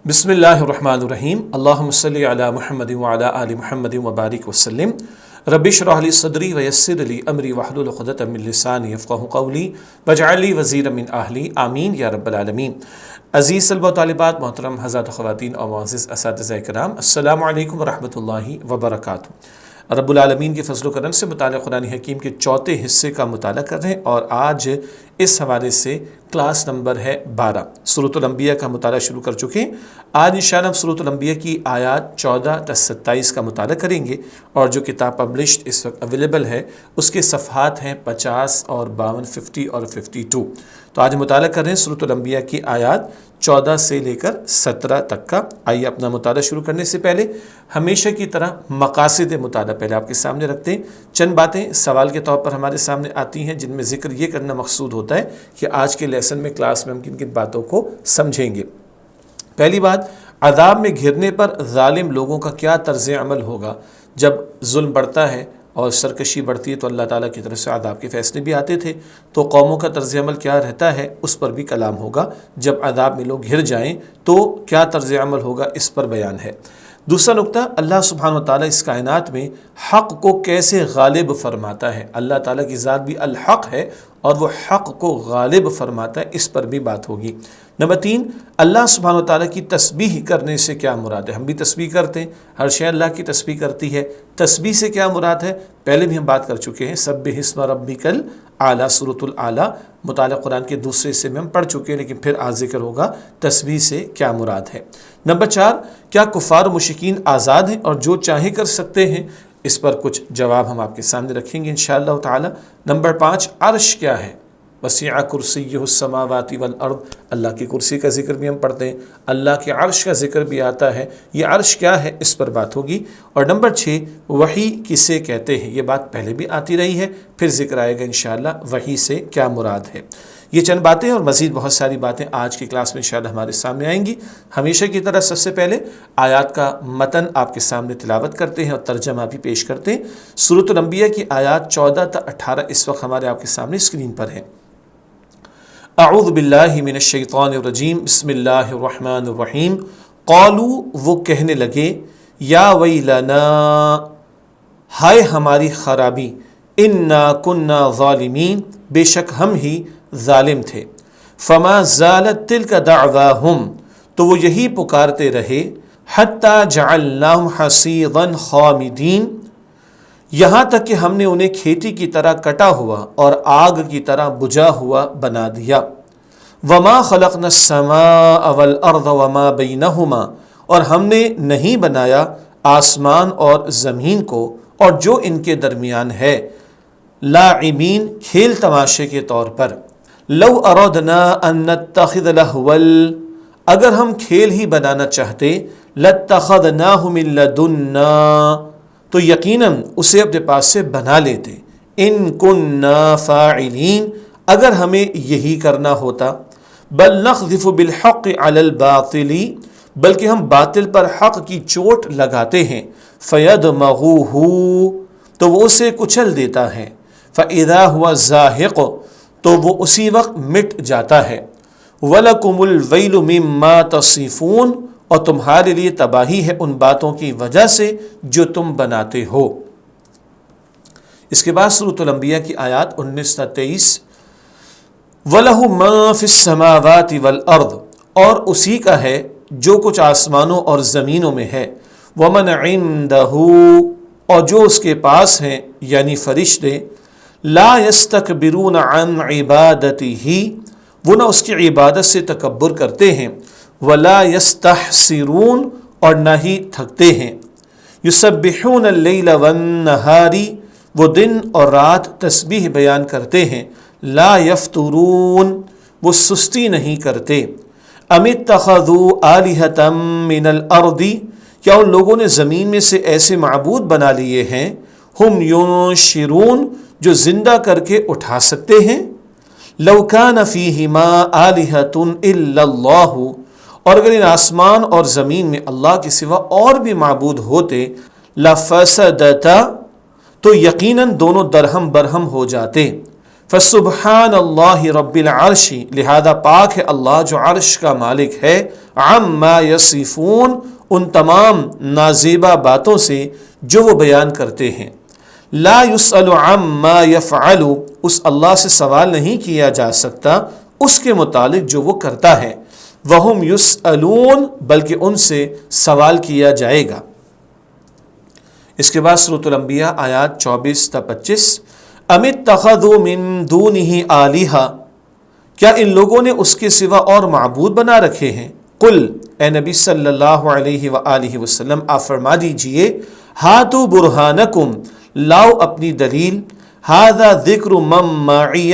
بسم اللہ الرحمن الرحیم اللہم صلی علی محمد وعلی آل محمد وبارک وسلم رب اشرح لی صدری ویسر لی امری واحلل عقدۃ من لسانی یفقہوا قولی واجعل لی وزیرا من اہلی آمین یا رب العالمین۔ عزیز طلبہ و طالبات، محترم حضرات خواتین اور معزز اساتذہ کرام، السلام علیکم ورحمۃ اللہ وبرکاتہ۔ رب العالمین کے فضل و کرم سے مطالعہ قرآن حکیم کے چوتھے حصے کا مطالعہ کر رہے ہیں، اور آج اس حوالے سے کلاس نمبر ہے 12، سورۃ الانبیاء کا مطالعہ شروع کر چکے ہیں۔ آج انشاءاللہ ہم سورۃ الانبیاء کی آیات 14 تا 27 کا مطالعہ کریں گے، اور جو کتاب پبلشڈ اس وقت اویلیبل ہے اس کے صفحات ہیں 50 اور 52، 50 اور 52۔ تو آج مطالعہ کر رہے ہیں سورۃ الانبیاء کی آیات 14 سے لے کر 17 تک کا۔ آئیے اپنا مطالعہ شروع کرنے سے پہلے ہمیشہ کی طرح مقاصد مطالعہ پہلے آپ کے سامنے رکھتے ہیں۔ چند باتیں سوال کے طور پر ہمارے سامنے آتی ہیں جن میں ذکر یہ کرنا مقصود ہوتا ہے کہ آج کے لیسن میں، کلاس میں ہم کن کن باتوں کو سمجھیں گے۔ پہلی بات، عذاب میں گھرنے پر ظالم لوگوں کا کیا طرز عمل ہوگا۔ جب ظلم بڑھتا ہے اور سرکشی بڑھتی ہے تو اللہ تعالیٰ کی طرف سے عذاب کے فیصلے بھی آتے تھے، تو قوموں کا طرز عمل کیا رہتا ہے اس پر بھی کلام ہوگا۔ جب عذاب میں لوگ گھر جائیں تو کیا طرز عمل ہوگا، اس پر بیان ہے۔ دوسرا نقطہ، اللہ سبحانہ وتعالیٰ اس کائنات میں حق کو کیسے غالب فرماتا ہے۔ اللہ تعالیٰ کی ذات بھی الحق ہے اور وہ حق کو غالب فرماتا ہے، اس پر بھی بات ہوگی۔ نمبر 3، اللہ سبحانہ وتعالیٰ کی تسبیح کرنے سے کیا مراد ہے۔ ہم بھی تسبیح کرتے ہیں، ہر شے اللہ کی تسبیح کرتی ہے، تسبیح سے کیا مراد ہے پہلے بھی ہم بات کر چکے ہیں۔ سبح اسم ربک الاعلیٰ، سورۃ الاعلیٰ مطالعہ قرآن کے دوسرے حصے میں ہم پڑھ چکے ہیں، لیکن پھر آج ذکر ہوگا تسبیح سے کیا مراد ہے۔ نمبر 4، کیا کفار و مشرکین آزاد ہیں اور جو چاہیں کر سکتے ہیں، اس پر کچھ جواب ہم آپ کے سامنے رکھیں گے انشاءاللہ تعالی۔ نمبر 5، عرش کیا ہے۔ وسع کرسیہ السماوات والارض، اللہ کی کرسی کا ذکر بھی ہم پڑھتے ہیں، اللہ کے عرش کا ذکر بھی آتا ہے، یہ عرش کیا ہے اس پر بات ہوگی۔ اور نمبر 6، وحی کسے کہتے ہیں، یہ بات پہلے بھی آتی رہی ہے، پھر ذکر آئے گا انشاءاللہ وحی سے کیا مراد ہے۔ یہ چند باتیں اور مزید بہت ساری باتیں آج کی کلاس میں انشاءاللہ ہمارے سامنے آئیں گی۔ ہمیشہ کی طرح سب سے پہلے آیات کا متن آپ کے سامنے تلاوت کرتے ہیں اور ترجمہ بھی پیش کرتے ہیں۔ سورۃ الانبیاء کی آیات 14 تا 18 اس وقت ہمارے آپ کے سامنے اسکرین پر ہیں۔ اعوذ باللہ من الشیطان الرجیم، بسم اللہ الرحمن الرحیم۔ قالوا، وہ کہنے لگے، یا ویلنا، ہائے ہماری خرابی، انا کنا ظالمین، بے شک ہم ہی ظالم تھے۔ فما زالت تلک دعواہم، تو وہ یہی پکارتے رہے، حتی جعلناہم حصیدا خامدین، یہاں تک کہ ہم نے انہیں کھیتی کی طرح کٹا ہوا اور آگ کی طرح بجھا ہوا بنا دیا۔ وما خلقنا السماء والارض وما بینہما، اور ہم نے نہیں بنایا آسمان اور زمین کو اور جو ان کے درمیان ہے، لاعبین، کھیل تماشے کے طور پر۔ لو ارادنا ان نتخذ لہوا، اگر ہم کھیل ہی بنانا چاہتے، لاتخذناہ من لدنا، تو یقیناً اسے اپنے پاس سے بنا لیتے۔ ان کننا فاعلین، اگر ہمیں یہی کرنا ہوتا۔ بل نقذف بالحق علی الباطل، بلکہ ہم باطل پر حق کی چوٹ لگاتے ہیں۔ فیدمغوہ، تو وہ اسے کچل دیتا ہے۔ فاذا هو زاہق، تو وہ اسی وقت مٹ جاتا ہے۔ ولکم الویل مما تصفون، اور تمہارے لیے تباہی ہے ان باتوں کی وجہ سے جو تم بناتے ہو۔ اس کے بعد سورۃ الانبیاء کی آیات 19 تا 23۔ وَلَهُ مَا فِي السَّمَاوَاتِ وَالْأَرْضِ، اور اسی کا ہے جو کچھ آسمانوں اور زمینوں میں ہے۔ وَمَنْ عِنْدَهُ، اور جو اس کے پاس ہیں یعنی فرشتے، لَا يَسْتَكْبِرُونَ عَنْ عِبَادَتِهِ، وہ نہ اس کی عبادت سے تکبر کرتے ہیں۔ وَلَا يَسْتَحْسِرُونَ، اور نہ ہی تھکتے ہیں۔ يُسَبِّحُونَ اللَّيْلَ وَالنَّهَارِ، وہ دن اور رات تسبیح بیان کرتے ہیں۔ لا یفترون، وہ سستی نہیں کرتے۔ ام اتخذوا آلہۃ من الارض، کیا ان لوگوں نے زمین میں سے ایسے معبود بنا لیے ہیں، ہم ینشرون، جو زندہ کر کے اٹھا سکتے ہیں۔ لو کان فیہما آلہۃ الا اللہ، اور اگر ان آسمان اور زمین میں اللہ کے سوا اور بھی معبود ہوتے، لفسدتا، تو یقیناً دونوں درہم برہم ہو جاتے۔ فسبحان اللہ رب العرش، لہذا پاک ہے اللہ جو عرش کا مالک ہے، عما یصفون، ان تمام نازیبہ باتوں سے جو وہ بیان کرتے ہیں، لا یسأل عما یفعل، اس اللہ سے سوال نہیں کیا جا سکتا اس کے متعلق جو وہ کرتا ہے، وہم یسألون، بلکہ ان سے سوال کیا جائے گا۔ اس کے بعد سورۃ الانبیاء آیات 24 تا 25، ام اتخذوا من دونہ آلہہ، کیا ان لوگوں نے اس کے سوا اور معبود بنا رکھے ہیں؟ قل، اے نبی صلی اللہ علیہ وآلہ وسلم آپ فرما دیجئے، ہاتوا برہانکم، لاؤ اپنی دلیل، ھذا ذکر من معی،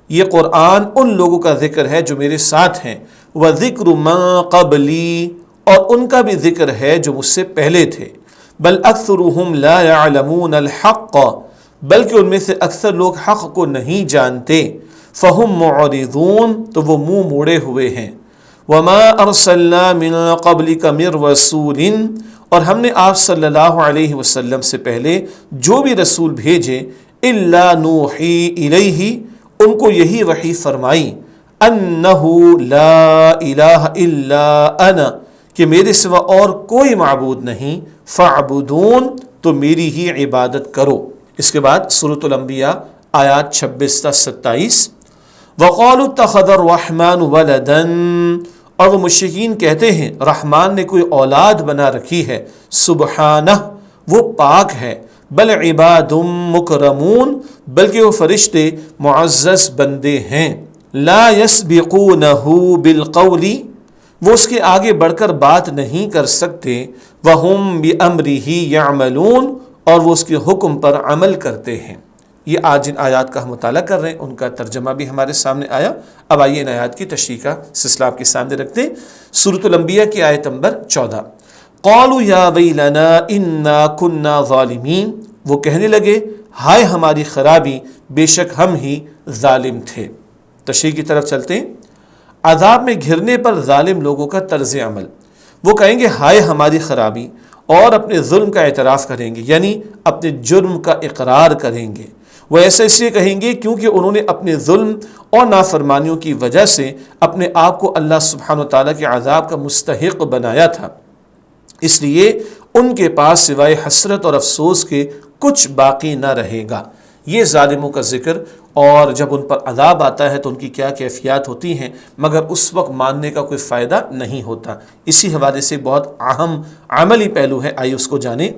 یہ قرآن ان لوگوں کا ذکر ہے جو میرے ساتھ ہیں، وذکر من قبلی، اور ان کا بھی ذکر ہے جو مجھ سے پہلے تھے، بل اکثرهم لا يعلمون الحق، بلکہ ان میں سے اکثر لوگ حق کو نہیں جانتے، فہم معرضون، تو وہ منہ موڑے ہوئے ہیں، وما ارسلنا من قبلک من رسول، اور ہم نے آپ صلی اللہ علیہ وسلم سے پہلے جو بھی رسول بھیجے، الا نوحی الیہ، ان کو یہی وحی فرمائی، انہ لا الہ الا انا، کہ میرے سوا اور کوئی معبود نہیں، فاعبدون، تو میری ہی عبادت کرو۔ اس کے بعد سورۃ الانبیاء آیات 26 تا 27، وقالوا اتخذ الرحمن ولدا، اور وہ مشرکین کہتے ہیں رحمان نے کوئی اولاد بنا رکھی ہے، سبحانہ، وہ پاک ہے، بل عباد مکرمون، بلکہ وہ فرشتے معزز بندے ہیں، لا یسبقونہ بالقول، وہ اس کے آگے بڑھ کر بات نہیں کر سکتے، وہم بامرہ یعملون، اور وہ اس کے حکم پر عمل کرتے ہیں۔ یہ آج جن آیات کا ہم مطالعہ کر رہے ہیں ان کا ترجمہ بھی ہمارے سامنے آیا۔ اب آئیے ان آیات کی تشریح کا سلسلہ آپ کے سامنے رکھتے ہیں۔ سورۃ الانبیاء کی آیت نمبر 14، قالوا یا ویلنا انا کنا ظالمین، وہ کہنے لگے ہائے ہماری خرابی، بے شک ہم ہی ظالم تھے۔ تشریح کی طرف چلتے ہیں۔ عذاب میں گھرنے پر ظالم لوگوں کا طرز عمل، وہ کہیں گے ہائے ہماری خرابی، اور اپنے ظلم کا اعتراف کریں گے، یعنی اپنے جرم کا اقرار کریں گے۔ وہ ایسے اس لیے کہیں گے کیونکہ انہوں نے اپنے ظلم اور نافرمانیوں کی وجہ سے اپنے آپ کو اللہ سبحانہ و تعالیٰ کے عذاب کا مستحق بنایا تھا، اس لیے ان کے پاس سوائے حسرت اور افسوس کے کچھ باقی نہ رہے گا۔ یہ ظالموں کا ذکر، اور جب ان پر عذاب آتا ہے تو ان کی کیا کیفیات ہوتی ہیں، مگر اس وقت ماننے کا کوئی فائدہ نہیں ہوتا۔ اسی حوالے سے بہت اہم عملی پہلو ہے، آئیے اس کو جانیں۔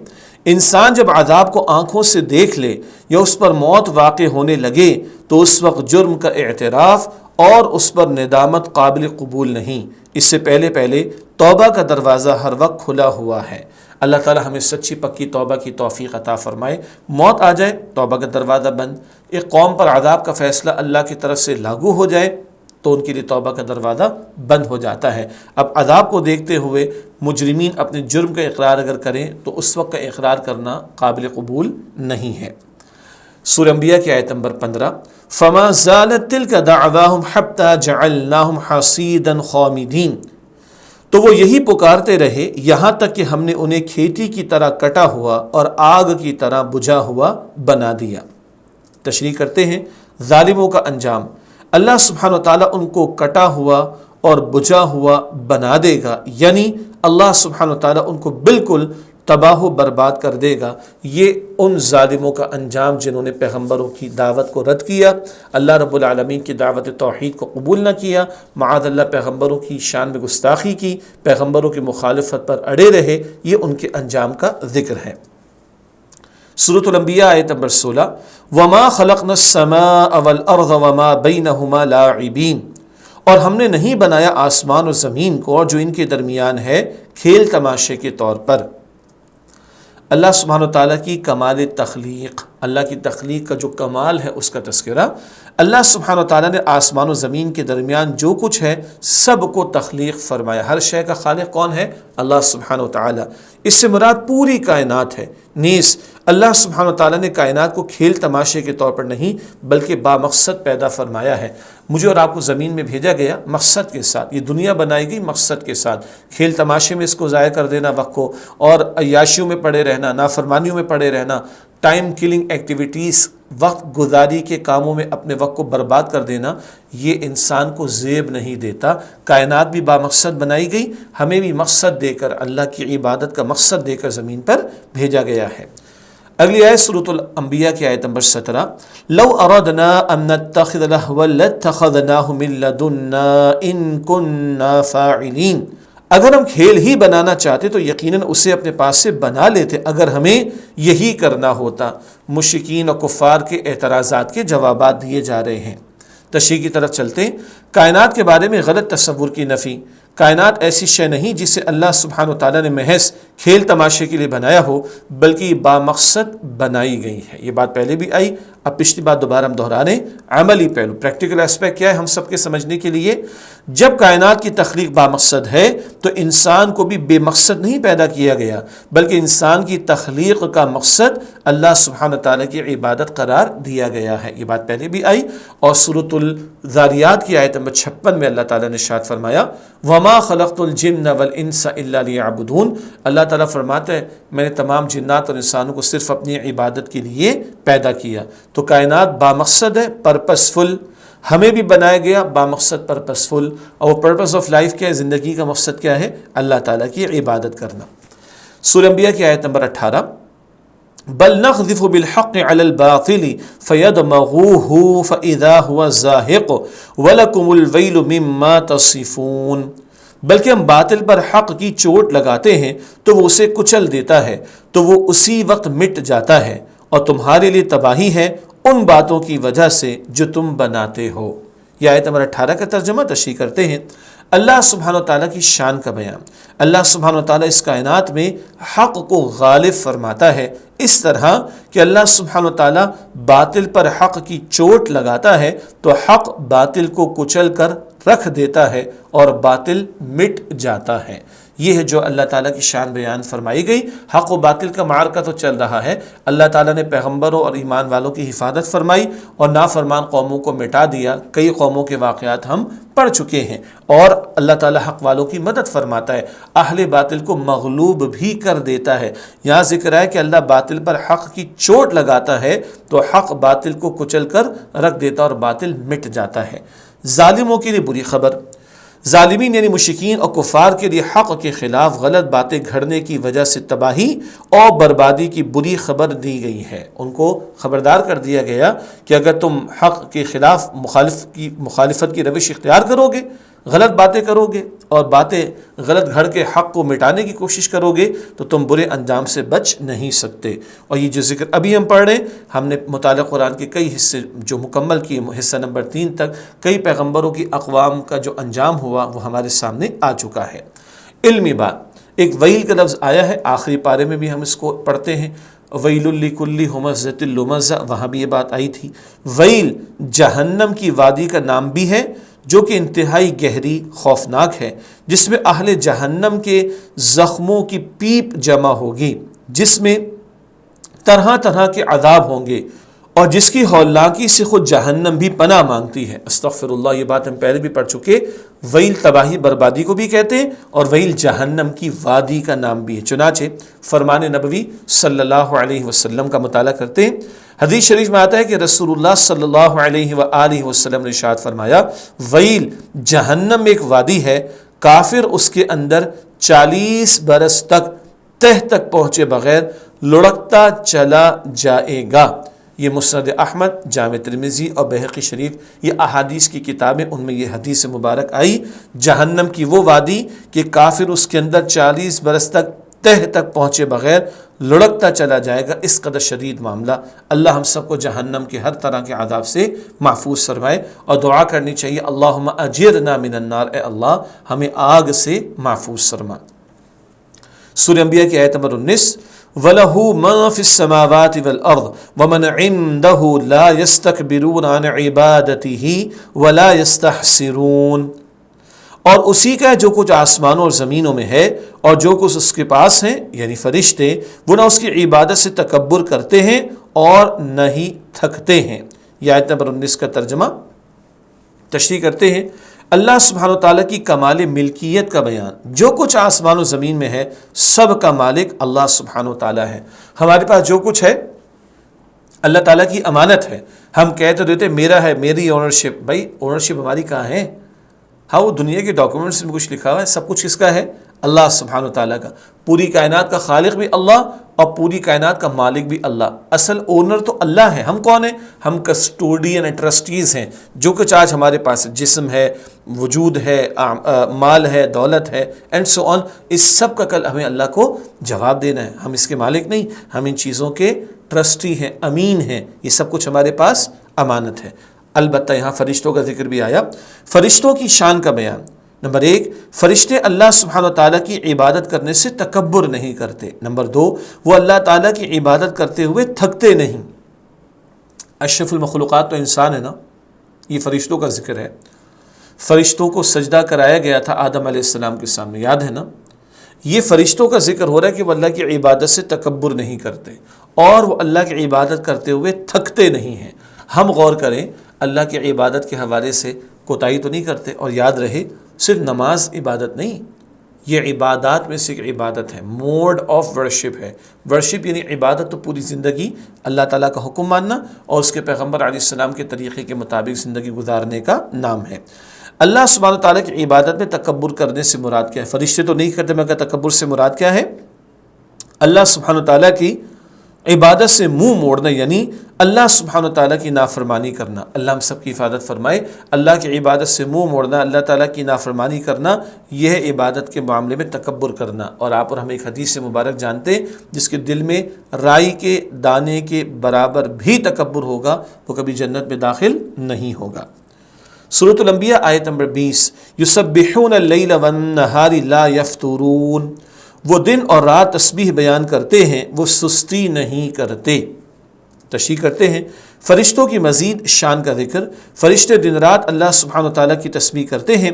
انسان جب عذاب کو آنکھوں سے دیکھ لے یا اس پر موت واقع ہونے لگے تو اس وقت جرم کا اعتراف اور اس پر ندامت قابل قبول نہیں، اس سے پہلے توبہ کا دروازہ ہر وقت کھلا ہوا ہے۔ اللہ تعالی ہمیں سچی پکی توبہ کی توفیق عطا فرمائے۔ موت آ جائے، توبہ کا دروازہ بند، ایک قوم پر عذاب کا فیصلہ اللہ کی طرف سے لاگو ہو جائے تو ان کے لیے توبہ کا دروازہ بند ہو جاتا ہے۔ اب عذاب کو دیکھتے ہوئے مجرمین اپنے جرم کا اقرار اگر کریں تو اس وقت کا اقرار کرنا قابل قبول نہیں ہے۔ سورہ انبیاء کی آیت نمبر 15، فما زالت تلک دعواہم حتی جعلناہم حصیدا خامدین، تو وہ یہی پکارتے رہے یہاں تک کہ ہم نے انہیں کھیتی کی طرح کٹا ہوا اور آگ کی طرح بجھا ہوا بنا دیا۔ تشریح کرتے ہیں، ظالموں کا انجام، اللہ سبحانہ وتعالیٰ ان کو کٹا ہوا اور بجھا ہوا بنا دے گا، یعنی اللہ سبحانہ وتعالیٰ ان کو بالکل تباہ و برباد کر دے گا۔ یہ ان ظالموں کا انجام جنہوں نے پیغمبروں کی دعوت کو رد کیا، اللہ رب العالمین کی دعوت توحید کو قبول نہ کیا، معاذ اللہ پیغمبروں کی شان میں گستاخی کی، پیغمبروں کی مخالفت پر اڑے رہے، یہ ان کے انجام کا ذکر ہے۔ سورۃ الانبیاء آیت نمبر 16، وما خلقنا السماء والارض وما بینہما لاعبین، اور ہم نے نہیں بنایا آسمان اور زمین کو اور جو ان کے درمیان ہے کھیل تماشے کے طور پر۔ اللہ سبحانہ و تعالیٰ کی کمال تخلیق، اللہ کی تخلیق کا جو کمال ہے اس کا تذکرہ۔ اللہ سبحانہ و تعالیٰ نے آسمان و زمین کے درمیان جو کچھ ہے سب کو تخلیق فرمایا۔ ہر شے کا خالق کون ہے؟ اللہ سبحانہ و تعالیٰ۔ اس سے مراد پوری کائنات ہے۔ نیز اللہ سبحانہ و تعالیٰ نے کائنات کو کھیل تماشے کے طور پر نہیں بلکہ بامقصد پیدا فرمایا ہے۔ مجھے اور آپ کو زمین میں بھیجا گیا مقصد کے ساتھ، یہ دنیا بنائی گئی مقصد کے ساتھ۔ کھیل تماشے میں اس کو ضائع کر دینا وقت کو، اور عیاشیوں میں پڑے رہنا، نافرمانیوں میں پڑے رہنا، ٹائم کلنگ ایکٹیویٹیز، وقت گزاری کے کاموں میں اپنے وقت کو برباد کر دینا، یہ انسان کو زیب نہیں دیتا۔ کائنات بھی بامقصد بنائی گئی، ہمیں بھی مقصد دے کر، اللہ کی عبادت کا مقصد دے کر زمین پر بھیجا گیا ہے۔ اگلی آیت سورۃ الانبیاء کی آیت نمبر 17، لو اردنا ان نتخذ لہوا لاتخذناہ من لدنا ان کننا فاعلین، اگر ہم کھیل ہی بنانا چاہتے تو یقیناً اسے اپنے پاس سے بنا لیتے اگر ہمیں یہی کرنا ہوتا۔ مشرکین اور کفار کے اعتراضات کے جوابات دیے جا رہے ہیں۔ تشریح کی طرف چلتے ہیں۔ کائنات کے بارے میں غلط تصور کی نفی۔ کائنات ایسی شے نہیں جسے اللہ سبحانہ و تعالیٰ نے محض کھیل تماشے کے لیے بنایا ہو، بلکہ یہ بامقصد بنائی گئی ہے۔ یہ بات پہلے بھی آئی، اب پچھلی بات دوبارہ ہم دہرا رہے ہیں۔ عملی پہلو، پریکٹیکل اسپیکٹ کیا ہے ہم سب کے سمجھنے کے لیے؟ جب کائنات کی تخلیق بامقصد ہے تو انسان کو بھی بے مقصد نہیں پیدا کیا گیا، بلکہ انسان کی تخلیق کا مقصد اللہ سبحانہ تعالیٰ کی عبادت قرار دیا گیا ہے۔ یہ بات پہلے بھی آئی، اور سورۃ الذاریات کی آیت نمبر 56 میں اللہ تعالیٰ نے ارشاد فرمایا وَمَا خَلَقْتُ الْجِنَّ وَالْإِنسَ إِلَّا لِيَعْبُدُونَ، اللہ تعالیٰ فرماتا ہے میں نے تمام جنات اور انسانوں کو صرف اپنی عبادت کے لیے پیدا کیا۔ تو کائنات بامقصد ہے، پرپسفل، ہمیں بھی بنایا گیا بامقصد پرپسفل، اور وہ پرپس آف لائف کیا ہے، زندگی کا مقصد کیا ہے؟ اللہ تعالیٰ کی عبادت کرنا۔ سورہ انبیاء کی آیت نمبر 18، بل نقذف بالحق على الباطل فيدمغوه فإذا هو زاهق ولكم الويل مما تصفون، بلکہ ہم باطل پر حق کی چوٹ لگاتے ہیں تو وہ اسے کچل دیتا ہے تو وہ اسی وقت مٹ جاتا ہے، اور تمہارے لیے تباہی ہے ان باتوں کی وجہ سے جو تم بناتے ہو۔ یہ آیت نمبر 18 کا ترجمہ تشریح کرتے ہیں۔ اللہ سبحانہ وتعالیٰ کی شان کا بیان۔ اللہ سبحانہ وتعالیٰ اس کائنات میں حق کو غالب فرماتا ہے، اس طرح کہ اللہ سبحانہ وتعالیٰ باطل پر حق کی چوٹ لگاتا ہے تو حق باطل کو کچل کر رکھ دیتا ہے اور باطل مٹ جاتا ہے۔ یہ ہے جو اللہ تعالیٰ کی شان بیان فرمائی گئی۔ حق و باطل کا معرکہ تو چل رہا ہے، اللہ تعالیٰ نے پیغمبروں اور ایمان والوں کی حفاظت فرمائی اور نافرمان قوموں کو مٹا دیا۔ کئی قوموں کے واقعات ہم پڑھ چکے ہیں، اور اللہ تعالیٰ حق والوں کی مدد فرماتا ہے، اہل باطل کو مغلوب بھی کر دیتا ہے۔ یہاں ذکر ہے کہ اللہ باطل پر حق کی چوٹ لگاتا ہے تو حق باطل کو کچل کر رکھ دیتا اور باطل مٹ جاتا ہے۔ ظالموں کے لیے بری خبر۔ ظالمین یعنی مشرکین اور کفار کے لیے حق کے خلاف غلط باتیں گھڑنے کی وجہ سے تباہی اور بربادی کی بری خبر دی گئی ہے۔ ان کو خبردار کر دیا گیا کہ اگر تم حق کے خلاف مخالفت کی روش اختیار کرو گے، غلط باتیں کرو گے اور باتیں غلط گھڑ کے حق کو مٹانے کی کوشش کرو گے تو تم برے انجام سے بچ نہیں سکتے۔ اور یہ جو ذکر ابھی ہم پڑھ رہے ہیں، ہم نے مطالعہ قرآن کے کئی حصے جو مکمل کیے، حصہ نمبر 3 تک کئی پیغمبروں کی اقوام کا جو انجام ہوا وہ ہمارے سامنے آ چکا ہے۔ علمی بات، ایک ویل کا لفظ آیا ہے، آخری پارے میں بھی ہم اس کو پڑھتے ہیں، ویل لکل ہمزۃ لمزہ، وہاں بھی یہ بات آئی تھی۔ ویل جہنم کی وادی کا نام بھی ہے جو کہ انتہائی گہری خوفناک ہے، جس میں اہل جہنم کے زخموں کی پیپ جمع ہوگی، جس میں طرح طرح کے عذاب ہوں گے، اور جس کی ہولناکی سے خود جہنم بھی پناہ مانگتی ہے۔ استغفر اللہ، یہ بات ہم پہلے بھی پڑھ چکے۔ ویل تباہی بربادی کو بھی کہتے ہیں اور ویل جہنم کی وادی کا نام بھی ہے۔ چنانچہ فرمان نبوی صلی اللہ علیہ وسلم کا مطالعہ کرتے ہیں، حدیث شریف میں آتا ہے کہ رسول اللہ صلی اللہ علیہ وآلہ وسلم نے ارشاد فرمایا ویل جہنم ایک وادی ہے، کافر اس کے اندر 40 برس تک تہ تک پہنچے بغیر لڑکتا چلا جائے گا۔ یہ مسند احمد، جامع ترمذی اور بہقی شریف، یہ احادیث کی کتابیں، ان میں یہ حدیث مبارک آئی، جہنم کی وہ وادی کہ کافر اس کے اندر 40 برس تک تہ تک پہنچے بغیر لڑکتا چلا جائے گا۔ اس قدر شدید معاملہ۔ اللہ ہم سب کو جہنم کے ہر طرح کے عذاب سے محفوظ فرمائے، اور دعا کرنی چاہیے اللہم اجرنا من النار، اے اللہ ہمیں آگ سے محفوظ فرما۔ سورہ انبیاء کی آیت نمبر 19، وَلَهُ مَا فِي السَّمَاوَاتِ وَالْأَرْضِ وَمَنْ عِنْدَهُ لَا يَسْتَكْبِرُونَ عَنْ عِبَادَتِهِ وَلَا يَسْتَحْسِرُونَ، اور اسی کا جو کچھ آسمانوں اور زمینوں میں ہے اور جو کچھ اس کے پاس ہیں یعنی فرشتے، وہ نہ اس کی عبادت سے تکبر کرتے ہیں اور نہ ہی تھکتے ہیں۔ یہ آیت نمبر 19 کا ترجمہ تشریح کرتے ہیں۔ اللہ سبحانہ وتعالیٰ کی کمال ملکیت کا بیان، جو کچھ آسمان و زمین میں ہے سب کا مالک اللہ سبحانہ وتعالیٰ ہے۔ ہمارے پاس جو کچھ ہے اللہ تعالیٰ کی امانت ہے. ہم کہہ تو دیتے میرا ہے، میری اونرشپ. بھائی اونرشپ ہماری کہاں ہے؟ ہاں وہ دنیا کے ڈاکیومنٹس میں کچھ لکھا ہوا ہے، سب کچھ کس کا ہے؟ اللہ سبحانہ تعالیٰ کا. پوری کائنات کا خالق بھی اللہ اور پوری کائنات کا مالک بھی اللہ. اصل اونر تو اللہ ہے. ہم کون ہیں؟ ہم کسٹوڈین اینڈ ٹرسٹیز ہیں. جو کچھ آج ہمارے پاس جسم ہے، وجود ہے، مال ہے، دولت ہے اینڈ سو آن، اس سب کا کل ہمیں اللہ کو جواب دینا ہے. ہم اس کے مالک نہیں، ہم ان چیزوں کے ٹرسٹی ہیں، امین ہیں. یہ سب کچھ ہمارے پاس امانت ہے. البتہ یہاں فرشتوں کا ذکر بھی آیا. فرشتوں کی شان کا بیان. نمبر 1، فرشتے اللہ سبحانہ تعالیٰ کی عبادت کرنے سے تکبر نہیں کرتے. نمبر 2، وہ اللہ تعالیٰ کی عبادت کرتے ہوئے تھکتے نہیں. اشرف المخلوقات تو انسان ہے نا، یہ فرشتوں کا ذکر ہے. فرشتوں کو سجدہ کرایا گیا تھا آدم علیہ السلام کے سامنے، یاد ہے نا. یہ فرشتوں کا ذکر ہو رہا ہے کہ وہ اللہ کی عبادت سے تکبر نہیں کرتے اور وہ اللہ کی عبادت کرتے ہوئے تھکتے نہیں ہیں. ہم غور کریں، اللہ کی عبادت کے حوالے سے کوتاہی تو نہیں کرتے. اور یاد رہے صرف نماز عبادت نہیں، یہ عبادات میں سے ایک عبادت ہے، موڈ آف ورشپ ہے. ورشپ یعنی عبادت تو پوری زندگی اللہ تعالیٰ کا حکم ماننا اور اس کے پیغمبر علیہ السلام کے طریقے کے مطابق زندگی گزارنے کا نام ہے. اللہ سبحانہ تعالیٰ کی عبادت میں تکبر کرنے سے مراد کیا ہے؟ فرشتے تو نہیں کرتے، مگر تکبر سے مراد کیا ہے؟ اللہ سبحانہ تعالیٰ کی عبادت سے منہ موڑنا، یعنی اللہ سبحانہ تعالیٰ کی نافرمانی کرنا. اللہ ہم سب کی حفاظت فرمائے. اللہ کی عبادت سے منہ موڑنا، اللہ تعالیٰ کی نافرمانی کرنا، یہ ہے عبادت کے معاملے میں تکبر کرنا. اور آپ اور ہم ایک حدیث مبارک جانتے جس کے دل میں رائی کے دانے کے برابر بھی تکبر ہوگا وہ کبھی جنت میں داخل نہیں ہوگا. سورۃ الانبیاء آیت نمبر 20، یسبحون اللیل والنہار لا یفترون. وہ دن اور رات تسبیح بیان کرتے ہیں، وہ سستی نہیں کرتے. تشریح کرتے ہیں فرشتوں کی مزید شان کا ذکر. فرشتے دن رات اللہ سبحانہ تعالیٰ کی تسبیح کرتے ہیں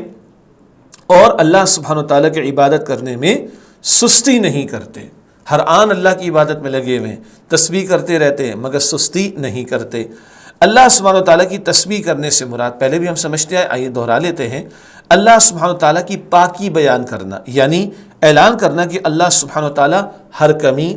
اور اللہ سبحانہ تعالیٰ کی عبادت کرنے میں سستی نہیں کرتے. ہر آن اللہ کی عبادت میں لگے ہوئے ہیں، تسبیح کرتے رہتے ہیں مگر سستی نہیں کرتے. اللہ سبحانہ تعالیٰ کی تسبیح کرنے سے مراد پہلے بھی ہم سمجھتے ہیں، آئیے دہرا لیتے ہیں. اللہ سبحانہ تعالیٰ کی پاکی بیان کرنا، یعنی اعلان کرنا کہ اللہ سبحانہ تعالیٰ ہر کمی،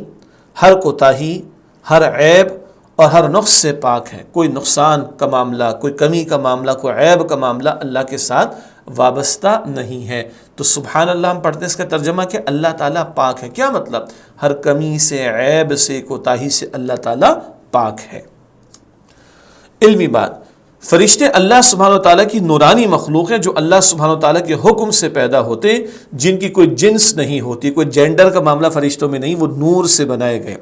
ہر کوتاہی، ہر عیب اور ہر نقص سے پاک ہے. کوئی نقصان کا معاملہ، کوئی کمی کا معاملہ، کوئی عیب کا معاملہ اللہ کے ساتھ وابستہ نہیں ہے. تو سبحان اللہ ہم پڑھتے ہیں، اس کا ترجمہ کہ اللہ تعالیٰ پاک ہے. کیا مطلب؟ ہر کمی سے، عیب سے، کوتاہی سے اللہ تعالیٰ پاک ہے. علمی بات، فرشتے اللہ سبحانہ تعالیٰ کی نورانی مخلوق ہیں جو اللہ سبحانہ تعالیٰ کے حکم سے پیدا ہوتے ہیں، جن کی کوئی جنس نہیں ہوتی، کوئی جینڈر کا معاملہ فرشتوں میں نہیں، وہ نور سے بنائے گئے.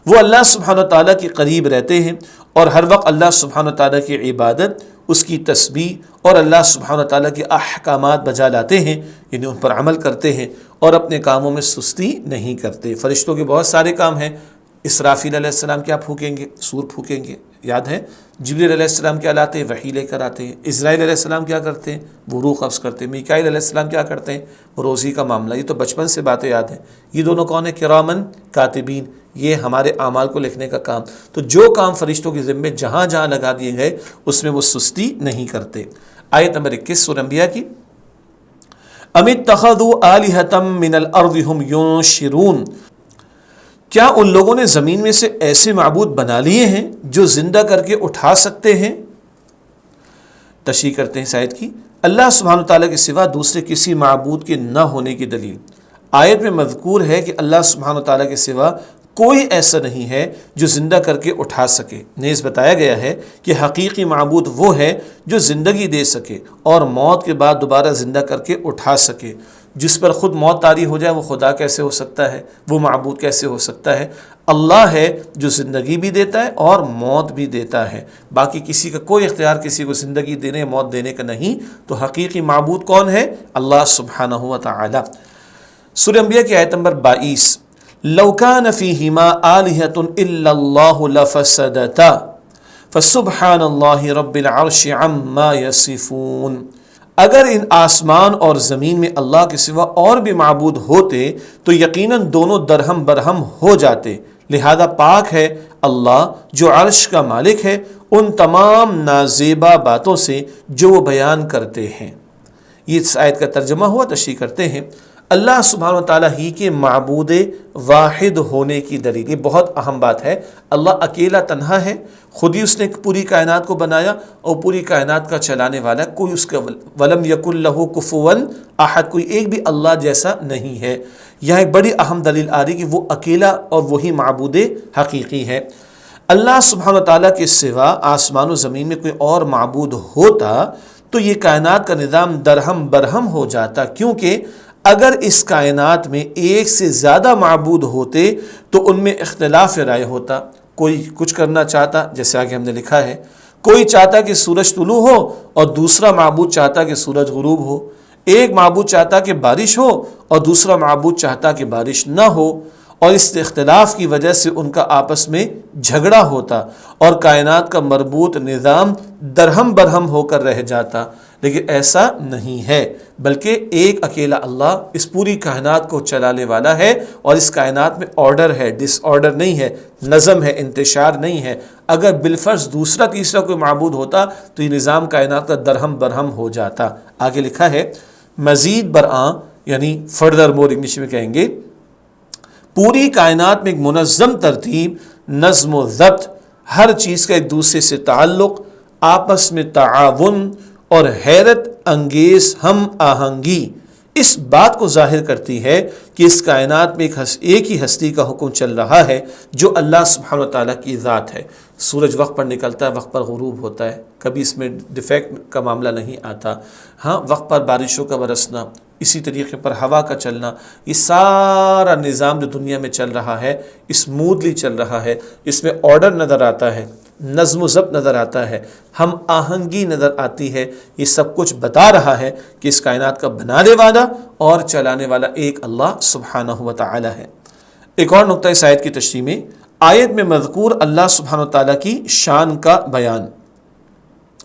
وہ اللہ سبحانہ تعالیٰ کے قریب رہتے ہیں اور ہر وقت اللہ سبحانہ تعالیٰ کی عبادت، اس کی تسبیح اور اللہ سبحانہ تعالیٰ کے احکامات بجا لاتے ہیں، یعنی ان پر عمل کرتے ہیں اور اپنے کاموں میں سستی نہیں کرتے. فرشتوں کے بہت سارے کام ہیں. اسرافیل علیہ السلام کیا پھونکیں گے؟ سور پھونکیں گے، یاد ہے. جبریل علیہ السلام کیا لاتے ہیں؟ وحی لے کر آتے ہیں. اسرائیل علیہ السلام کیا کرتے ہیں؟ وہ روح قبض کرتے ہیں. میکائیل علیہ السلام کیا کرتے ہیں؟ وہ روزی کا معاملہ. یہ تو بچپن سے باتیں یاد ہیں. یہ دونوں کون ہیں؟ کرامن کاتبین، یہ ہمارے اعمال کو لکھنے کا کام. تو جو کام فرشتوں کے ذمے جہاں جہاں لگا دیے گئے اس میں وہ سستی نہیں کرتے. آیت نمبر 21 سورہ انبیاء کی، ام اتخذوا آلہۃ من الارض ھم ینشرون. کیا ان لوگوں نے زمین میں سے ایسے معبود بنا لیے ہیں جو زندہ کر کے اٹھا سکتے ہیں؟ تشریح کرتے ہیں اس آیت کی، اللہ سبحانہ تعالیٰ کے سوا دوسرے کسی معبود کے نہ ہونے کی دلیل. آیت میں مذکور ہے کہ اللہ سبحانہ تعالیٰ کے سوا کوئی ایسا نہیں ہے جو زندہ کر کے اٹھا سکے. نیز بتایا گیا ہے کہ حقیقی معبود وہ ہے جو زندگی دے سکے اور موت کے بعد دوبارہ زندہ کر کے اٹھا سکے. جس پر خود موت طاری ہو جائے وہ خدا کیسے ہو سکتا ہے؟ وہ معبود کیسے ہو سکتا ہے؟ اللہ ہے جو زندگی بھی دیتا ہے اور موت بھی دیتا ہے. باقی کسی کا کوئی اختیار کسی کو زندگی دینے موت دینے کا نہیں. تو حقیقی معبود کون ہے؟ اللہ سبحانہ و تعالی. سورہ انبیاء کی آیت نمبر 22، لو کان فیہما آلہۃ الا اللہ لفسدتا فسبحان اللہ رب العرش عما یصفون. اگر ان آسمان اور زمین میں اللہ کے سوا اور بھی معبود ہوتے تو یقیناً دونوں درہم برہم ہو جاتے. لہذا پاک ہے اللہ جو عرش کا مالک ہے ان تمام نازیبا باتوں سے جو وہ بیان کرتے ہیں. یہ اس آیت کا ترجمہ ہوا. تشریح کرتے ہیں اللہ سبحانہ وتعالیٰ ہی کے معبود واحد ہونے کی دلیل، یہ بہت اہم بات ہے۔ اللہ اکیلا تنہا ہے، خود ہی اس نے پوری کائنات کو بنایا اور پوری کائنات کا چلانے والا، کوئی اس کا ولم یکن لہ کفوا احد، کوئی ایک بھی اللہ جیسا نہیں ہے۔ یہاں ایک بڑی اہم دلیل آ رہی کہ وہ اکیلا اور وہی معبود حقیقی ہے۔ اللہ سبحانہ وتعالیٰ کے سوا آسمان و زمین میں کوئی اور معبود ہوتا تو یہ کائنات کا نظام درہم برہم ہو جاتا، کیونکہ اگر اس کائنات میں ایک سے زیادہ معبود ہوتے تو ان میں اختلاف رائے ہوتا۔ کوئی کچھ کرنا چاہتا، جیسے آگے ہم نے لکھا ہے، کوئی چاہتا کہ سورج طلوع ہو اور دوسرا معبود چاہتا کہ سورج غروب ہو، ایک معبود چاہتا کہ بارش ہو اور دوسرا معبود چاہتا کہ بارش نہ ہو، اور اس اختلاف کی وجہ سے ان کا آپس میں جھگڑا ہوتا اور کائنات کا مربوط نظام درہم برہم ہو کر رہ جاتا۔ لیکن ایسا نہیں ہے، بلکہ ایک اکیلا اللہ اس پوری کائنات کو چلانے والا ہے، اور اس کائنات میں آرڈر ہے، ڈس آرڈر نہیں ہے، نظم ہے، انتشار نہیں ہے۔ اگر بالفرض دوسرا تیسرا کوئی معبود ہوتا تو یہ نظام کائنات کا درہم برہم ہو جاتا۔ آگے لکھا ہے مزید برآں، یعنی فردر مور انگلش میں کہیں گے، پوری کائنات میں ایک منظم ترتیب، نظم و ضبط، ہر چیز کا ایک دوسرے سے تعلق، آپس میں تعاون اور حیرت انگیز ہم آہنگی اس بات کو ظاہر کرتی ہے کہ اس کائنات میں ایک ہی ہستی کا حکم چل رہا ہے جو اللہ سبحانہ وتعالیٰ کی ذات ہے۔ سورج وقت پر نکلتا ہے، وقت پر غروب ہوتا ہے، کبھی اس میں ڈیفیکٹ کا معاملہ نہیں آتا۔ ہاں، وقت پر بارشوں کا برسنا، اسی طریقے پر ہوا کا چلنا، یہ سارا نظام جو دنیا میں چل رہا ہے اسموتھلی چل رہا ہے، اس میں آرڈر نظر آتا ہے، نظم و ضبط نظر آتا ہے، ہم آہنگی نظر آتی ہے۔ یہ سب کچھ بتا رہا ہے کہ اس کائنات کا بنانے والا اور چلانے والا ایک اللہ سبحانہ و تعالی ہے۔ ایک اور نقطہ اس آیت کی تشریح میں، آیت میں مذکور اللہ سبحانہ و تعالیٰ کی شان کا بیان۔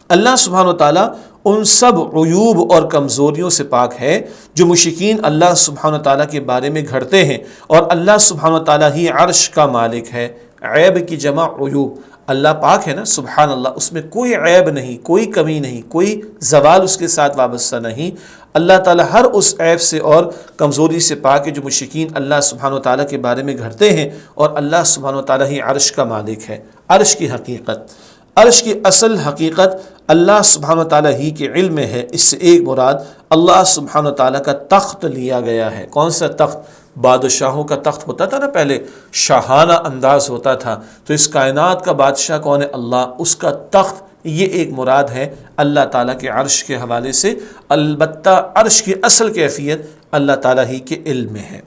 اللہ سبحانہ و تعالیٰ ان سب عیوب اور کمزوریوں سے پاک ہے جو مشرکین اللہ سبحانہ و تعالیٰ کے بارے میں گھڑتے ہیں، اور اللہ سبحانہ و تعالیٰ ہی عرش کا مالک ہے۔ عیب کی جمع عیوب، اللہ پاک ہے نا، سبحان اللہ، اس میں کوئی عیب نہیں، کوئی کمی نہیں، کوئی زوال اس کے ساتھ وابستہ نہیں۔ اللہ تعالیٰ ہر اس عیب سے اور کمزوری سے پاک ہے جو مشرکین اللہ سبحانہ و تعالیٰ کے بارے میں گھڑتے ہیں، اور اللہ سبحانہ و تعالیٰ ہی عرش کا مالک ہے۔ عرش کی حقیقت، عرش کی اصل حقیقت اللہ سبحانہ و تعالیٰ ہی کے علم میں ہے۔ اس سے ایک مراد اللہ سبحانہ و تعالیٰ کا تخت لیا گیا ہے۔ کون سا تخت؟ بادشاہوں کا تخت ہوتا تھا نا، پہلے شاہانہ انداز ہوتا تھا، تو اس کائنات کا بادشاہ کون ہے؟ اللہ، اس کا تخت، یہ ایک مراد ہے اللہ تعالیٰ کے عرش کے حوالے سے۔ البتہ عرش کی اصل کیفیت اللہ تعالیٰ ہی کے علم میں ہے۔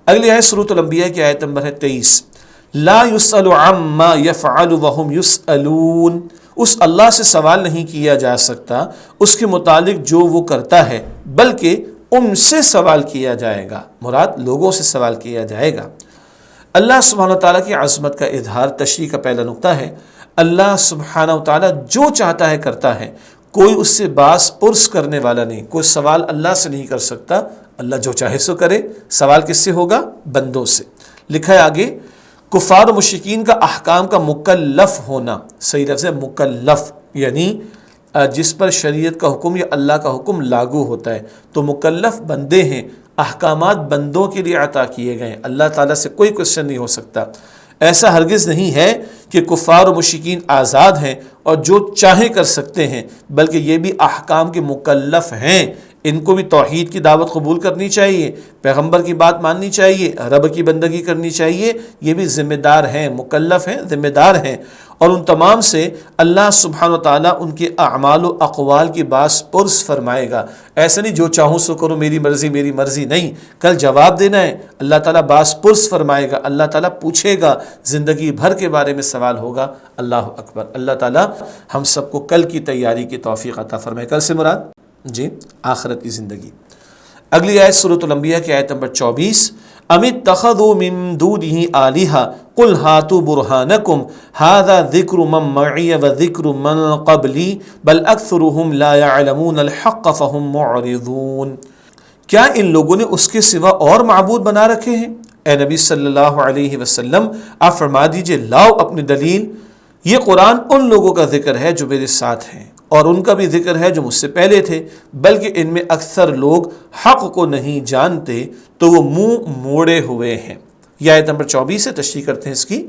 اگلی آیت سورۃ الانبیاء کی آیت نمبر ہے 23، لا يسأل عما يفعل وهم يسألون، اس اللہ سے سوال نہیں کیا جا سکتا اس کے متعلق جو وہ کرتا ہے، بلکہ ان سے سوال کیا جائے گا، مراد لوگوں سے سوال کیا جائے گا۔ اللہ سبحانہ وتعالیٰ کی عظمت کا اظہار تشریح کا پہلا نقطہ ہے۔ اللہ سبحانہ وتعالیٰ جو چاہتا ہے کرتا ہے، کوئی اس سے باس پرس کرنے والا نہیں، کوئی سوال اللہ سے نہیں کر سکتا، اللہ جو چاہے سو کرے۔ سوال کس سے ہوگا؟ بندوں سے۔ لکھا ہے آگے، کفار و مشرکین کا احکام کا مکلف ہونا، صحیح لفظ ہے مکلف، یعنی جس پر شریعت کا حکم یا اللہ کا حکم لاگو ہوتا ہے، تو مکلف بندے ہیں، احکامات بندوں کے لیے عطا کیے گئے ہیں، اللہ تعالیٰ سے کوئی کوشچن نہیں ہو سکتا۔ ایسا ہرگز نہیں ہے کہ کفار و مشرکین آزاد ہیں اور جو چاہیں کر سکتے ہیں، بلکہ یہ بھی احکام کے مکلف ہیں، ان کو بھی توحید کی دعوت قبول کرنی چاہیے، پیغمبر کی بات ماننی چاہیے، رب کی بندگی کرنی چاہیے، یہ بھی ذمہ دار ہیں، مکلف ہیں، ذمہ دار ہیں، اور ان تمام سے اللہ سبحانہ و تعالیٰ ان کے اعمال و اقوال کی باس پرس فرمائے گا۔ ایسا نہیں جو چاہوں سو کروں، میری مرضی میری مرضی، نہیں، کل جواب دینا ہے، اللہ تعالیٰ باس پرس فرمائے گا، اللہ تعالیٰ پوچھے گا، زندگی بھر کے بارے میں سوال ہوگا۔ اللہ اکبر۔ اللہ تعالیٰ ہم سب کو کل کی تیاری کی توفیق عطا فرمائے۔ کل سے مراد جی آخرت کی زندگی۔ اگلی آیت سورۃ الانبیاء کی آیت نمبر 24، ام اتخذوا من دونه آلہۃ قل ہاتوا برہانکم ھذا ذکر من معی وذکر من قبلی بل اکثرهم لا يعلمون الحق فهم معرضون۔ کیا ان لوگوں نے اس کے سوا اور معبود بنا رکھے ہیں؟ اے نبی صلی اللہ علیہ وسلم آپ فرما دیجئے لاؤ اپنی دلیل، یہ قرآن ان لوگوں کا ذکر ہے جو میرے ساتھ ہیں، اور ان کا بھی ذکر ہے جو مجھ سے پہلے تھے، بلکہ ان میں اکثر لوگ حق کو نہیں جانتے تو وہ منہ موڑے ہوئے ہیں۔ یہ آیت نمبر 24 سے تشریح کرتے ہیں اس کی۔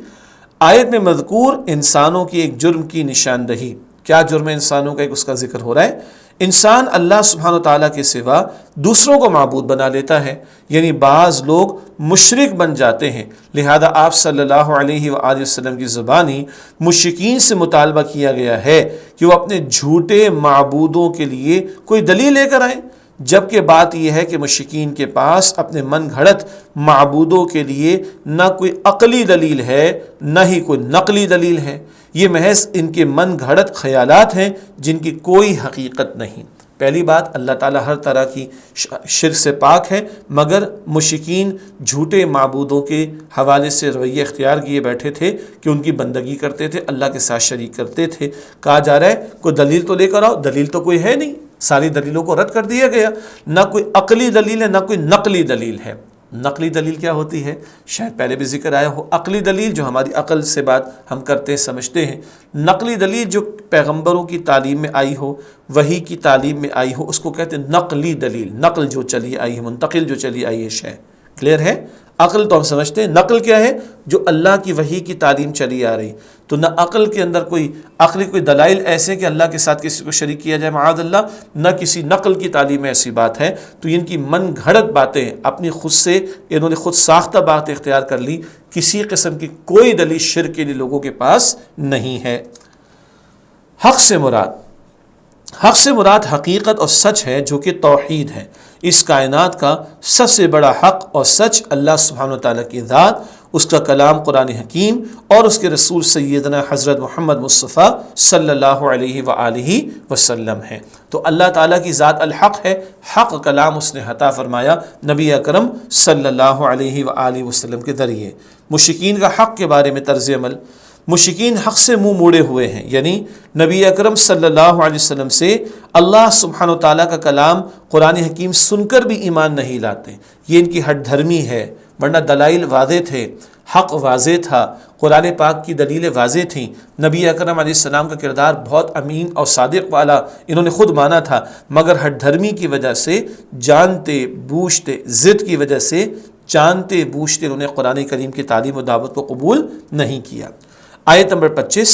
آیت میں مذکور انسانوں کی ایک جرم کی نشاندہی، کیا جرم ہے انسانوں کا، ایک اس کا ذکر ہو رہا ہے۔ انسان اللہ سبحانہ و تعالیٰ کے سوا دوسروں کو معبود بنا لیتا ہے، یعنی بعض لوگ مشرک بن جاتے ہیں، لہذا آپ صلی اللہ علیہ وآلہ وسلم کی زبانی مشرکین سے مطالبہ کیا گیا ہے کہ وہ اپنے جھوٹے معبودوں کے لیے کوئی دلیل لے کر آئیں، جبکہ بات یہ ہے کہ مشرکین کے پاس اپنے من گھڑت معبودوں کے لیے نہ کوئی عقلی دلیل ہے نہ ہی کوئی نقلی دلیل ہے، یہ محض ان کے من گھڑت خیالات ہیں جن کی کوئی حقیقت نہیں۔ پہلی بات، اللہ تعالیٰ ہر طرح کی شرک سے پاک ہے، مگر مشرکین جھوٹے معبودوں کے حوالے سے رویہ اختیار کیے بیٹھے تھے کہ ان کی بندگی کرتے تھے، اللہ کے ساتھ شریک کرتے تھے۔ کہا جا رہا ہے کوئی دلیل تو لے کر آؤ، دلیل تو کوئی ہے نہیں، ساری دلیلوں کو رد کر دیا گیا، نہ کوئی عقلی دلیل ہے نہ کوئی نقلی دلیل ہے۔ نقلی دلیل کیا ہوتی ہے؟ شاید پہلے بھی ذکر آیا ہو، عقلی دلیل جو ہماری عقل سے بات ہم کرتے ہیں سمجھتے ہیں، نقلی دلیل جو پیغمبروں کی تعلیم میں آئی ہو، وحی کی تعلیم میں آئی ہو، اس کو کہتے ہیں نقلی دلیل، نقل جو چلی آئی ہے، منتقل جو چلی آئی ہے شے۔ کلیئر ہے؟ عقل تو ہم سمجھتے ہیں، نقل کیا ہے؟ جو اللہ کی وحی کی تعلیم چلی آ رہی۔ تو نہ عقل کے اندر کوئی عقلی کوئی دلائل ایسے کہ اللہ کے ساتھ کسی کو شریک کیا جائے معاذ اللہ، نہ کسی نقل کی تعلیم میں ایسی بات ہے۔ تو ان کی من گھڑت باتیں، اپنی خود سے انہوں نے خود ساختہ بات اختیار کر لی، کسی قسم کی کوئی دلیل شرک کے لیے لوگوں کے پاس نہیں ہے۔ حق سے مراد حقیقت اور سچ ہے، جو کہ توحید ہے۔ اس کائنات کا سب سے بڑا حق اور سچ اللہ سبحانہ وتعالیٰ کی ذات، اس کا کلام قرآن حکیم اور اس کے رسول سیدنا حضرت محمد مصطفیٰ صلی اللہ علیہ وآلہ وسلم ہے۔ تو اللہ تعالیٰ کی ذات الحق ہے، حق کلام اس نے عطا فرمایا نبی اکرم صلی اللہ علیہ وآلہ وسلم کے ذریعے۔ مشرکین کا حق کے بارے میں طرز عمل، مشرکین حق سے منہ موڑے ہوئے ہیں، یعنی نبی اکرم صلی اللہ علیہ وسلم سے اللہ سبحانہ وتعالیٰ کا کلام قرآن حکیم سن کر بھی ایمان نہیں لاتے۔ یہ ان کی ہٹ دھرمی ہے، ورنہ دلائل واضح تھے، حق واضح تھا، قرآن پاک کی دلیلیں واضح تھیں، نبی اکرم علیہ السلام کا کردار بہت امین اور صادق والا انہوں نے خود مانا تھا، مگر ہٹ دھرمی کی وجہ سے، جانتے بوجھتے، ضد کی وجہ سے جانتے بوجھتے انہوں نے قرآن کریم کی تعلیم و دعوت کو قبول نہیں کیا۔ آیت نمبر 25،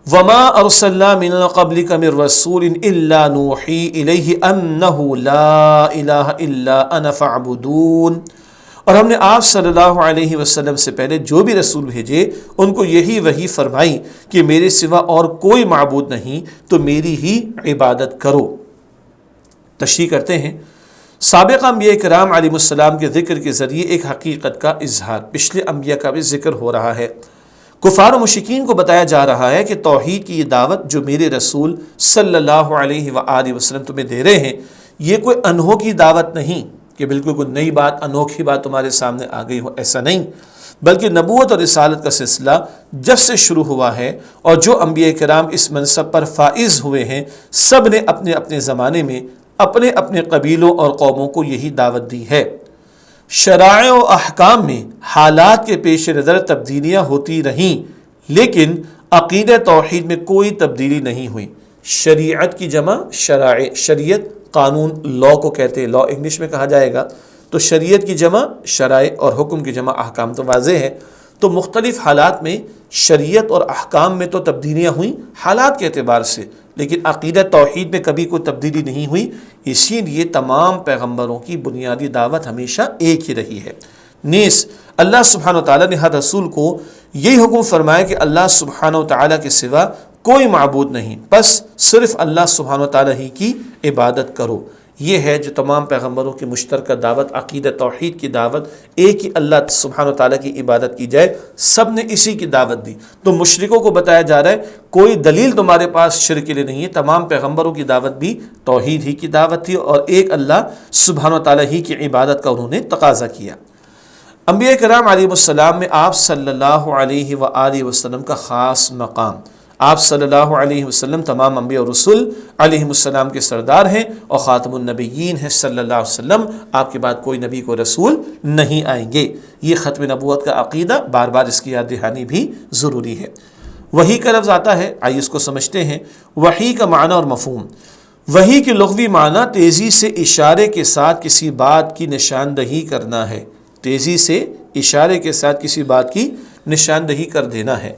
وَمَا أَرْسَلْنَا مِن قَبْلِكَ مِن رَّسُولٍ إِلَّا نُوحِي إِلَيْهِ أَنَّهُ لَا إِلَٰهَ إِلَّا أَنَا فَاعْبُدُونِ، اور ہم نے آپ صلی اللہ علیہ وسلم سے پہلے جو بھی رسول بھیجے ان کو یہی وحی فرمائی کہ میرے سوا اور کوئی معبود نہیں، تو میری ہی عبادت کرو۔ تشریح کرتے ہیں، سابق انبیاء کرام علیہ السلام کے ذکر کے ذریعے ایک حقیقت کا اظہار، پچھلے انبیاء کا بھی ذکر ہو رہا ہے۔ کفار و مشرکین کو بتایا جا رہا ہے کہ توحید کی یہ دعوت جو میرے رسول صلی اللہ علیہ وآلہ وسلم تمہیں دے رہے ہیں، یہ کوئی انوکھی دعوت نہیں کہ بالکل کوئی نئی بات، انوکھی بات تمہارے سامنے آ گئی ہو، ایسا نہیں، بلکہ نبوت اور رسالت کا سلسلہ جب سے شروع ہوا ہے اور جو انبیاء کرام اس منصب پر فائز ہوئے ہیں، سب نے اپنے اپنے زمانے میں اپنے اپنے قبیلوں اور قوموں کو یہی دعوت دی ہے۔ شرائع و احکام میں حالات کے پیش نظر تبدیلیاں ہوتی رہیں، لیکن عقیدہ توحید میں کوئی تبدیلی نہیں ہوئی۔ شریعت کی جمع شرائع، شریعت قانون، لا کو کہتے ہیں، لا انگلش میں کہا جائے گا، تو شریعت کی جمع شرائع اور حکم کی جمع احکام، تو واضح ہے۔ تو مختلف حالات میں شریعت اور احکام میں تو تبدیلیاں ہوئیں حالات کے اعتبار سے، لیکن عقیدہ توحید میں کبھی کوئی تبدیلی نہیں ہوئی۔ اسی لیے تمام پیغمبروں کی بنیادی دعوت ہمیشہ ایک ہی رہی ہے۔ نیز اللہ سبحانہ وتعالیٰ نے ہر رسول کو یہی حکم فرمایا کہ اللہ سبحانہ وتعالیٰ کے سوا کوئی معبود نہیں، بس صرف اللہ سبحانہ وتعالیٰ ہی کی عبادت کرو۔ یہ ہے جو تمام پیغمبروں کی مشترکہ دعوت، عقیدہ توحید کی دعوت، ایک ہی اللہ سبحانہ وتعالیٰ کی عبادت کی جائے، سب نے اسی کی دعوت دی۔ تو مشرکوں کو بتایا جا رہا ہے کوئی دلیل تمہارے پاس شرک کے لیے نہیں ہے، تمام پیغمبروں کی دعوت بھی توحید ہی کی دعوت تھی اور ایک اللہ سبحانہ وتعالیٰ ہی کی عبادت کا انہوں نے تقاضا کیا۔ انبیاء کرام علیہ السلام میں آپ صلی اللہ علیہ وآلہ وسلم کا خاص مقام، آپ صلی اللہ علیہ وسلم تمام انبیاء اور رسول علیہ السلام کے سردار ہیں اور خاتم النبیین ہیں صلی اللہ علیہ وسلم، آپ کے بعد کوئی نبی کو رسول نہیں آئیں گے۔ یہ ختم نبوت کا عقیدہ، بار بار اس کی یاد دہانی بھی ضروری ہے۔ وحی کا لفظ آتا ہے، آئیے اس کو سمجھتے ہیں۔ وحی کا معنی اور مفہوم۔ وحی کے لغوی معنی تیزی سے اشارے کے ساتھ کسی بات کی نشاندہی کرنا ہے، تیزی سے اشارے کے ساتھ کسی بات کی نشاندہی کر دینا ہے۔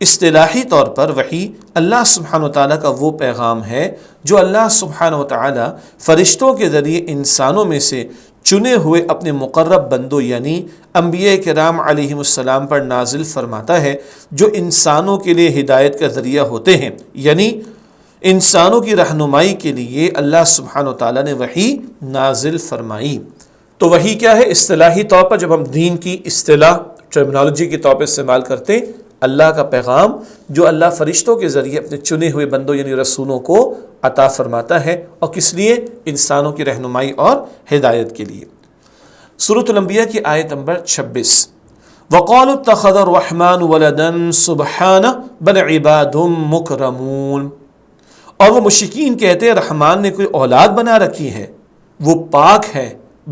اصطلاحی طور پر وحی اللہ سبحانہ وتعالیٰ کا وہ پیغام ہے جو اللہ سبحانہ وتعالیٰ فرشتوں کے ذریعے انسانوں میں سے چنے ہوئے اپنے مقرب بندوں یعنی انبیاء کرام علیہم السلام پر نازل فرماتا ہے، جو انسانوں کے لیے ہدایت کا ذریعہ ہوتے ہیں، یعنی انسانوں کی رہنمائی کے لیے اللہ سبحانہ وتعالیٰ نے وحی نازل فرمائی۔ تو وحی کیا ہے؟ اصطلاحی طور پر جب ہم دین کی اصطلاح ٹرمینالوجی کے طور پر استعمال کرتے ہیں، اللہ کا پیغام جو اللہ فرشتوں کے ذریعے اپنے چنے ہوئے بندوں یعنی رسولوں کو عطا فرماتا ہے، اور کس لیے؟ انسانوں کی رہنمائی اور ہدایت کے لیے۔ سورۃ الانبیاء کی آیت نمبر 26، وَقَالُوا اتَّخَذَ الرَّحْمَنُ وَلَدًا سُبْحَانَهُ بَلْ عِبَادٌ مُكْرَمُونَ، اور وہ مشرکین کہتے ہیں رحمان نے کوئی اولاد بنا رکھی ہے، وہ پاک ہے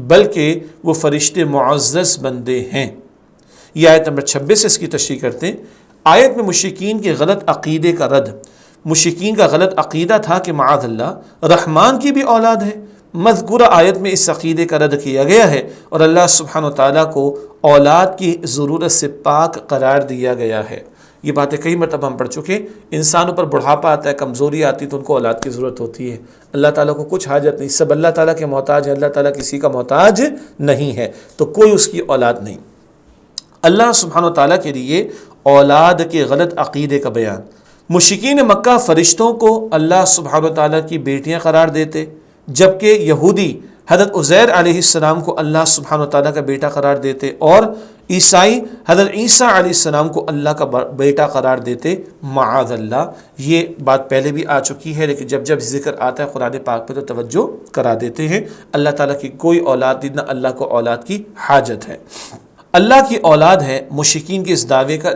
بلکہ وہ فرشتے معزز بندے ہیں۔ یہ آیت نمبر 26 اس کی تشریح کرتے ہیں۔ آیت میں مشرکین کے غلط عقیدے کا رد، مشرکین کا غلط عقیدہ تھا کہ معاذ اللہ رحمان کی بھی اولاد ہے، مذکورہ آیت میں اس عقیدے کا رد کیا گیا ہے، اور اللہ سبحانہ وتعالیٰ کو اولاد کی ضرورت سے پاک قرار دیا گیا ہے۔ یہ باتیں کئی مرتبہ ہم پڑھ چکے۔ انسانوں پر بڑھاپا آتا ہے، کمزوری آتی ہے تو ان کو اولاد کی ضرورت ہوتی ہے۔ اللہ تعالیٰ کو کچھ حاجت نہیں، سب اللہ تعالیٰ کے محتاج ہیں، اللہ تعالیٰ کسی کا محتاج نہیں ہے، تو کوئی اس کی اولاد نہیں۔ اللہ سبحانہ وتعالیٰ کے لیے اولاد کے غلط عقیدے کا بیان۔ مشرکین مکہ فرشتوں کو اللہ سبحانہ وتعالیٰ کی بیٹیاں قرار دیتے، جبکہ یہودی حضرت عزیر علیہ السلام کو اللہ سبحانہ وتعالیٰ کا بیٹا قرار دیتے، اور عیسائی حضرت عیسیٰ علیہ السلام کو اللہ کا بیٹا قرار دیتے، معاذ اللہ۔ یہ بات پہلے بھی آ چکی ہے، لیکن جب جب ذکر آتا ہے قرآن پاک پہ تو توجہ کرا دیتے ہیں۔ اللہ تعالیٰ کی کوئی اولاد نہیں، نہ اللہ کو اولاد کی حاجت ہے۔ اللہ کی اولاد ہے مشرکین کے اس دعوے کا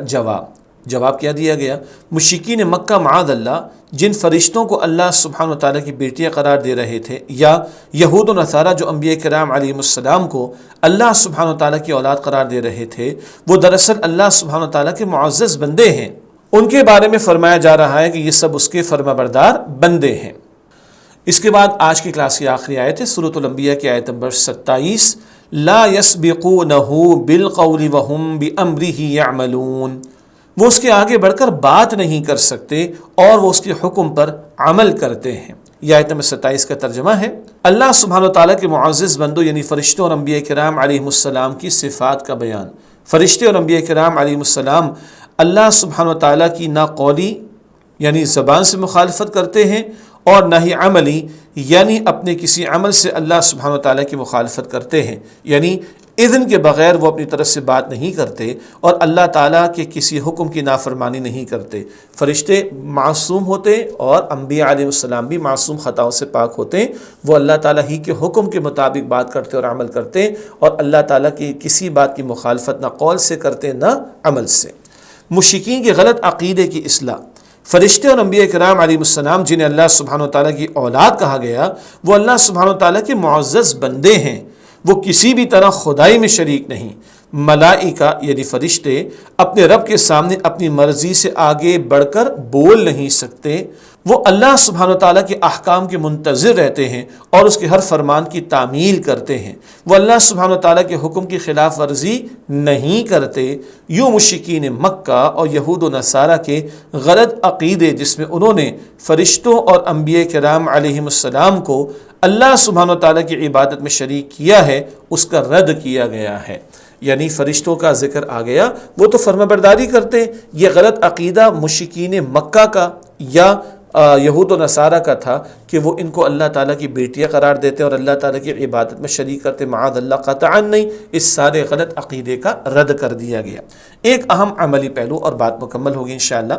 جواب کیا دیا گیا؟ مشرکین مکہ معاذ اللہ جن فرشتوں کو اللہ سبحانہ وتعالیٰ کی بیٹیاں قرار دے رہے تھے، یا یہود و نصارہ جو انبیاء کرام علیہم السلام کو اللہ سبحانہ وتعالیٰ کی اولاد قرار دے رہے تھے، وہ دراصل اللہ سبحانہ وتعالیٰ کے معزز بندے ہیں۔ ان کے بارے میں فرمایا جا رہا ہے کہ یہ سب اس کے فرمانبردار بندے ہیں۔ اس کے بعد آج کی کلاس کی آخری آیت ہے سورۃ الانبیاء کی آیت نمبر 27، لا يسبقونہ بالقول وہم بامرہ یعملون، وہ اس کے آگے بڑھ کر بات نہیں کر سکتے اور وہ اس کے حکم پر عمل کرتے ہیں۔ یہ آیت نمبر 27 کا ترجمہ ہے۔ اللہ سبحانہ وتعالیٰ کے معزز بندوں یعنی فرشتوں اور انبیاء کرام علیہ السلام کی صفات کا بیان۔ فرشتے اور انبیاء کرام علیہ السلام اللہ سبحانہ وتعالیٰ کی نہ قولی یعنی زبان سے مخالفت کرتے ہیں، اور نہ ہی عملی یعنی اپنے کسی عمل سے اللہ سبحانہ وتعالیٰ کی مخالفت کرتے ہیں، یعنی اذن کے بغیر وہ اپنی طرف سے بات نہیں کرتے اور اللہ تعالیٰ کے کسی حکم کی نافرمانی نہیں کرتے۔ فرشتے معصوم ہوتے اور انبیاء علیہ السلام بھی معصوم خطاؤں سے پاک ہوتے ہیں، وہ اللہ تعالیٰ ہی کے حکم کے مطابق بات کرتے اور عمل کرتے، اور اللہ تعالیٰ کی کسی بات کی مخالفت نہ قول سے کرتے نہ عمل سے۔ مشرکین کے غلط عقیدے کی اصلاح۔ فرشتے اور انبیاء کرام علیہ السلام جنہیں اللہ سبحانہ وتعالیٰ کی اولاد کہا گیا، وہ اللہ سبحانہ وتعالیٰ کے معزز بندے ہیں، وہ کسی بھی طرح خدائی میں شریک نہیں۔ ملائکہ یعنی فرشتے اپنے رب کے سامنے اپنی مرضی سے آگے بڑھ کر بول نہیں سکتے، وہ اللہ سبحانہ وتعالیٰ کے احکام کے منتظر رہتے ہیں اور اس کے ہر فرمان کی تعمیل کرتے ہیں، وہ اللہ سبحانہ وتعالیٰ کے حکم کی خلاف ورزی نہیں کرتے۔ یوں مشرکین مکہ اور یہود و نصارہ کے غلط عقیدے جس میں انہوں نے فرشتوں اور انبیاء کرام علیہم السلام کو اللہ سبحانہ وتعالیٰ کی عبادت میں شریک کیا ہے، اس کا رد کیا گیا ہے۔ یعنی فرشتوں کا ذکر آ گیا، وہ تو فرمانبرداری کرتے ہیں۔ یہ غلط عقیدہ مشرکین مکہ کا یا یہود و نصارہ کا تھا کہ وہ ان کو اللہ تعالیٰ کی بیٹیاں قرار دیتے اور اللہ تعالیٰ کی عبادت میں شریک کرتے، معاذ اللہ، قطعاً نہیں۔ اس سارے غلط عقیدے کا رد کر دیا گیا۔ ایک اہم عملی پہلو اور بات مکمل ہوگی انشاءاللہ۔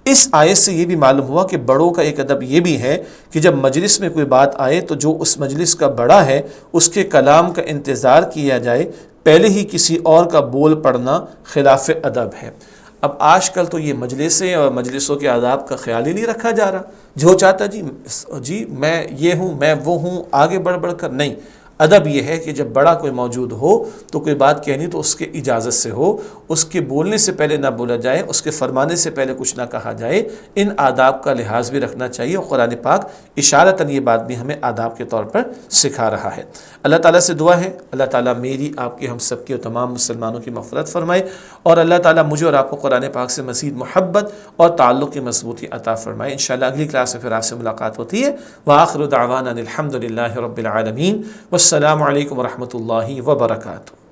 اس آیت سے یہ بھی معلوم ہوا کہ بڑوں کا ایک ادب یہ بھی ہے کہ جب مجلس میں کوئی بات آئے تو جو اس مجلس کا بڑا ہے اس کے کلام کا انتظار کیا جائے، پہلے ہی کسی اور کا بول پڑنا خلاف ادب ہے۔ اب آج کل تو یہ مجلسیں اور مجلسوں کے آداب کا خیال ہی نہیں رکھا جا رہا، جو چاہتا جی میں یہ ہوں، میں وہ ہوں، آگے بڑھ کر نہیں۔ ادب یہ ہے کہ جب بڑا کوئی موجود ہو تو کوئی بات کہنی تو اس کے اجازت سے ہو، اس کے بولنے سے پہلے نہ بولا جائے، اس کے فرمانے سے پہلے کچھ نہ کہا جائے، ان آداب کا لحاظ بھی رکھنا چاہیے، اور قرآن پاک اشارتاً یہ بات بھی ہمیں آداب کے طور پر سکھا رہا ہے۔ اللہ تعالیٰ سے دعا ہے اللہ تعالیٰ میری، آپ کی، ہم سب کی اور تمام مسلمانوں کی مغفرت فرمائے، اور اللہ تعالیٰ مجھے اور آپ کو قرآن پاک سے مزید محبت اور تعلق کی مضبوطی عطا فرمائے۔ انشاءاللہ اگلی کلاس میں پھر آپ سے ملاقات ہوتی ہے۔ وآخر دعوانا الحمد للہ رب العالمین، والسلام علیکم ورحمۃ اللہ وبرکاتہ۔